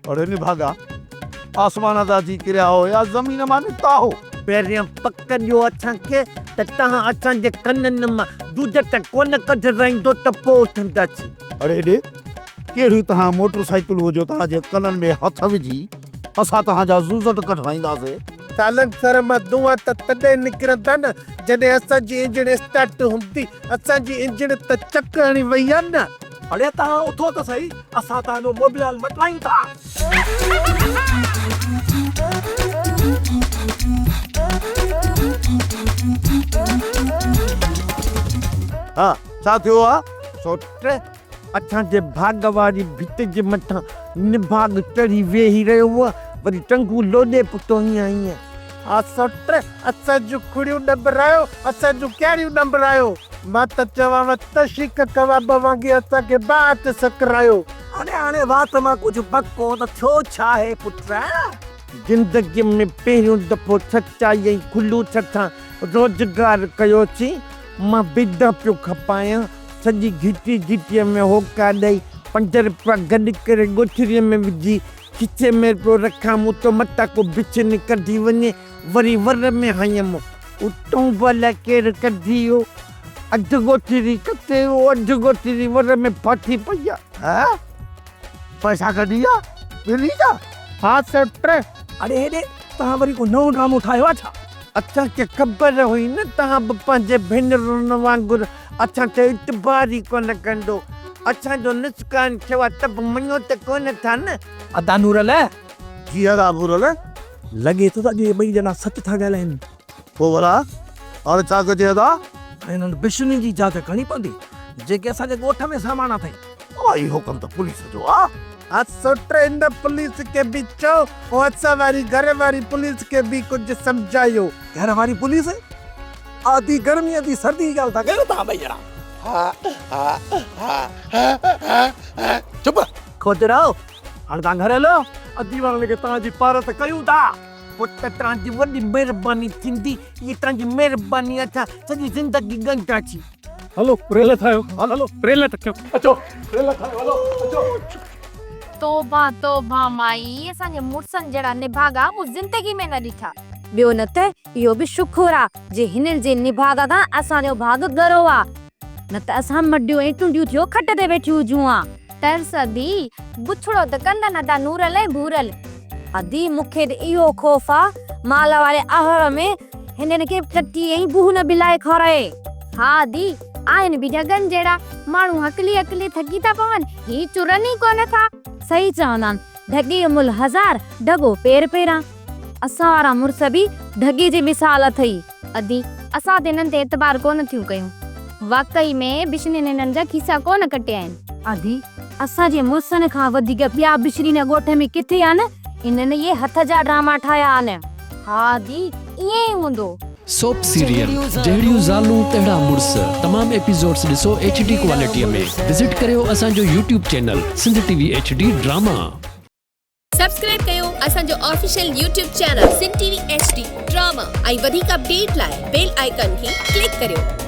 अरे निभागा आसमान दा जी किरिया हो या ज़मीन मां निकिता हो। पहिरियां पक ॾियो असांखे त तव्हां असांजे कननि मां दूध त कोन कढराईंदो त पोइ उथंदासीं। अरे ॾे कहिड़ी तव्हां मोटरसाइकिल हुजो तव्हांजे कननि में हथ विझी असां तव्हांजा ज़ूज़ट कढराईंदासीं। सालन सर मां धुआं त तॾहिं निकिरंदा न जॾहिं असांजी इंजण स्टार्ट हूंदी। असांजी इंजण त चक हणी वई आहे न। अरे तव्हां उथो त सही, असां तव्हांजो मोबिलाल मटायूं था। हा छा थियो आहे? सोट असांजे भाग वारी भित जे मथां निभाग चढ़ी वेही रहियो हुआ, वरी टंगू लोॾे पुतो हीअं हा सोट असांजूं खुड़ियूं न भरायो, असांजूं कहिड़ियूं न भरायो। मां त चवांव त शीख कबाब वांगे असांखे बात सकरायो। हाणे वात मां कुझु पको त थियो छा आहे पुट? जिंदगी में पहिरियों दफ़ो सचाई ऐं खुलूस सां रोज़गार कयोसीं। मां बिदा पियो खपायां, सॼी घिटीअ में होका ॾेई 5 रुपया गॾु करे ॻोठरीअ में विझी खिचे में पियो रखां। मूं त मथां को बिछनी कढी वञे, वरी वर में हयमि उतों भला केरु कढी वियो। अधु ॻोठरी कटे वियो, अधु ॻोठरी वर में फाथी पई आहे। पैसा कढी आहे ॿिली जा? हा सोट। अरे हेॾे तव्हां वरी को नओं ड्रामो ठाहियो आहे छा? असांखे ख़बर हुई न तव्हां बि पंहिंजे भेनरुनि वांगुरु असां ते इतबार ई कोन कंदो। असांजो नुक़सान थियो आहे त बि मञो त कोन था न। अदा नूरल कीअं था बुरल? लॻे थो त अॼु ॿई ॼणा सच था ॻाल्हाइनि। पोइ भला हाणे छा कजे था? हिननि बिशुनि जी जांच करणी पवंदी जेके असांजे ॻोठ में सामान अथई। इहो कमु त पुलिस जो आहे। हा सोट इन पुलिस के भी चओ ऐं असां वारी घर वारी पुलिस के भी कुझु सम्झायो। घर वारी पुलिस आदि गर्मी आदि सर्दी जी ॻाल्हि था कयो तव्हां ॿई ॼणा। चुप खोजराओ, हाणे तव्हां घर हलो। अधी वारनि खे तव्हांजी पारत कयूं था। पुट तव्हांजी वॾी महिरबानी थींदी, इहा तव्हांजी महिरबानी अथां सॼी ज़िंदगी गंगाची। हलो रेल ठाहियो, हलो रेल ठाहियो, अचो रेल ठाहियो, हलो अचो। तोबा माई, असांजे मुड़सनि जहिड़ा निभागा मूं ज़िंदगी में न ॾिठा। ॿियो न त इहो बि शुक्र आहे जे हिननि जे निभागा खां असांजो भाग ॻरो आहे, न त असां मडियूं ऐं टुंडियूं थियो खट ते वेठी हुजूं हा। तरस दी बुछड़ो त कंदा न ता नूरल ऐं भूरल। अदी मूंखे इहो ख़ौफ़ आहे माल वारे आहर में हिननि खे टटी ऐं बूह न बिलाए खाराए। हा दी आहिनि बि जगन जहिड़ा माण्हू हकली थकी था पवनि, ही चुरनि ई कोन था। सही चवंदा आहिनि, ढगी मुल 1000 ढगो पेरा। असां वारा मुड़स बि ढगी जी मिसाल अथई। अदी असां त हिननि ते एतबार कोन थियूं कयूं। वाकई में बिशनिन हिननि जा खीसा कोन कटिया आहिनि। अदी असांजे मुड़सनि खां वधीक ॿिया बिशरीन ॻोठ में किथे आहिनि? इन्हनि इहे हथ जा ड्रामा ठाहिया आहिनि। हा दी ईअं ई हूंदो। सोप सीरियल जहिड़ियूं ज़ालूं तहिड़ा मुड़स तमाम एपिसोड्स ॾिसो HD क्वालिटीअ में। विजिट करियो असांजो YouTube channel Sindh TV HD drama. Subscribe कयो असांजो official YouTube channel Sindh TV HD drama ऐं वधीक अपडेट लाइ बेल आइकन खे क्लिक करियो।